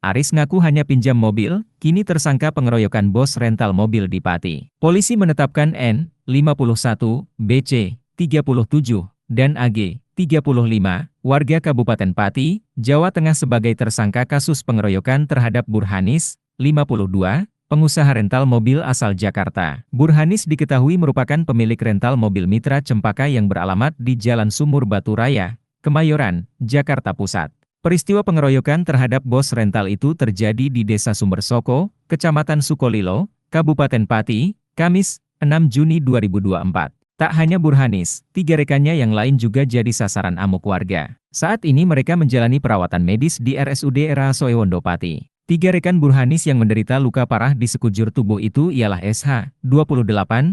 Aris ngaku hanya pinjam mobil, kini tersangka pengeroyokan bos rental mobil di Pati. Polisi menetapkan N, 51, BC, 37, dan AG, 35, warga Kabupaten Pati, Jawa Tengah sebagai tersangka kasus pengeroyokan terhadap Burhanis, 52, pengusaha rental mobil asal Jakarta. Burhanis diketahui merupakan pemilik rental mobil Mitra Cempaka yang beralamat di Jalan Sumur Batu Raya, Kemayoran, Jakarta Pusat. Peristiwa pengeroyokan terhadap bos rental itu terjadi di Desa Sumbersoko, Kecamatan Sukolilo, Kabupaten Pati, Kamis, 6 Juni 2024. Tak hanya Burhanis, 3 rekannya yang lain juga jadi sasaran amuk warga. Saat ini mereka menjalani perawatan medis di RSUD Rasoewondo Pati. 3 rekan Burhanis yang menderita luka parah di sekujur tubuh itu ialah SH, 28,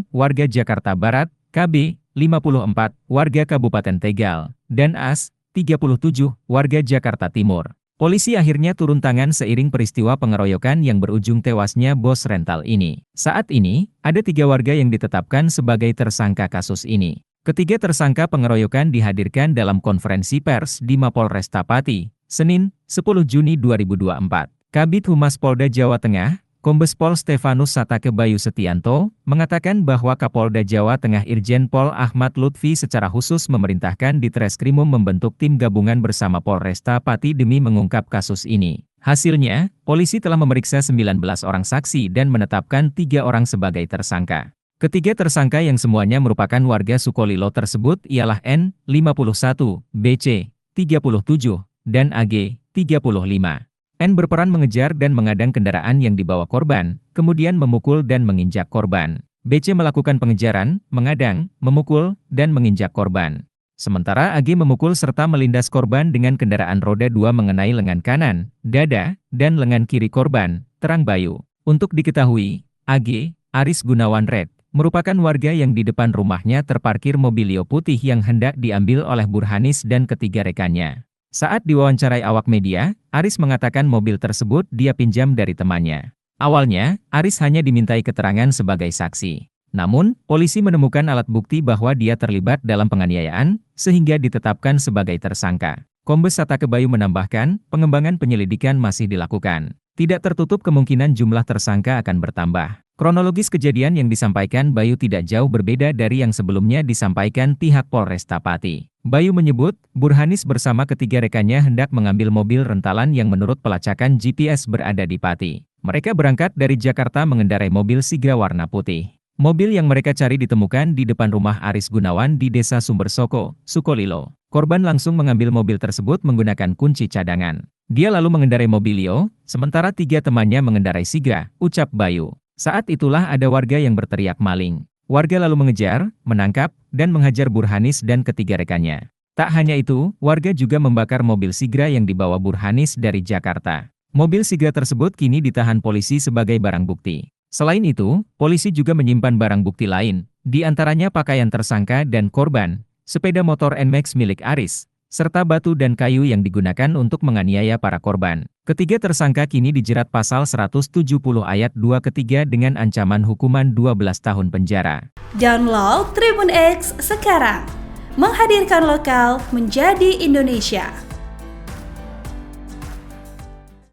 warga Jakarta Barat, KB, 54, warga Kabupaten Tegal, dan AS, 37, warga Jakarta Timur. Polisi akhirnya turun tangan seiring peristiwa pengeroyokan yang berujung tewasnya bos rental ini. Saat ini, ada 3 warga yang ditetapkan sebagai tersangka kasus ini. Ketiga tersangka pengeroyokan dihadirkan dalam konferensi pers di Mapolresta Pati, Senin, 10 Juni 2024. Kabid Humas Polda Jawa Tengah, Kombes Pol Stefanus Satake Bayu Setianto, mengatakan bahwa Kapolda Jawa Tengah Irjen Pol Ahmad Lutfi secara khusus memerintahkan Ditreskrimum membentuk tim gabungan bersama Polresta Pati demi mengungkap kasus ini. Hasilnya, polisi telah memeriksa 19 orang saksi dan menetapkan 3 orang sebagai tersangka. Ketiga tersangka yang semuanya merupakan warga Sukolilo tersebut ialah N, 51, BC, 37, dan AG, 35. N berperan mengejar dan mengadang kendaraan yang dibawa korban, kemudian memukul dan menginjak korban. BC melakukan pengejaran, mengadang, memukul, dan menginjak korban. Sementara AG memukul serta melindas korban dengan kendaraan roda 2 mengenai lengan kanan, dada, dan lengan kiri korban, terang Bayu. Untuk diketahui, AG, Aris Gunawan Red, merupakan warga yang di depan rumahnya terparkir mobilio putih yang hendak diambil oleh Burhanis dan ketiga rekannya. Saat diwawancarai awak media, Aris mengatakan mobil tersebut dia pinjam dari temannya. Awalnya, Aris hanya dimintai keterangan sebagai saksi. Namun, polisi menemukan alat bukti bahwa dia terlibat dalam penganiayaan, sehingga ditetapkan sebagai tersangka. Kombes Satake Bayu menambahkan, pengembangan penyelidikan masih dilakukan. Tidak tertutup kemungkinan jumlah tersangka akan bertambah. Kronologis kejadian yang disampaikan Bayu tidak jauh berbeda dari yang sebelumnya disampaikan pihak Polresta Pati. Bayu menyebut, Burhanis bersama ketiga rekannya hendak mengambil mobil rentalan yang menurut pelacakan GPS berada di Pati. Mereka berangkat dari Jakarta mengendarai mobil Sigra warna putih. Mobil yang mereka cari ditemukan di depan rumah Aris Gunawan di Desa Sumbersoko, Sukolilo. Korban langsung mengambil mobil tersebut menggunakan kunci cadangan. Dia lalu mengendarai mobilio, sementara 3 temannya mengendarai Sigra, ucap Bayu. Saat itulah ada warga yang berteriak maling. Warga lalu mengejar, menangkap, dan menghajar Burhanis dan ketiga rekannya. Tak hanya itu, warga juga membakar mobil Sigra yang dibawa Burhanis dari Jakarta. Mobil Sigra tersebut kini ditahan polisi sebagai barang bukti. Selain itu, polisi juga menyimpan barang bukti lain, di antaranya pakaian tersangka dan korban, sepeda motor NMAX milik Aris, serta batu dan kayu yang digunakan untuk menganiaya para korban. Ketiga tersangka kini dijerat pasal 170 ayat 2 ketiga dengan ancaman hukuman 12 tahun penjara. Download Tribun X sekarang, menghadirkan lokal menjadi Indonesia.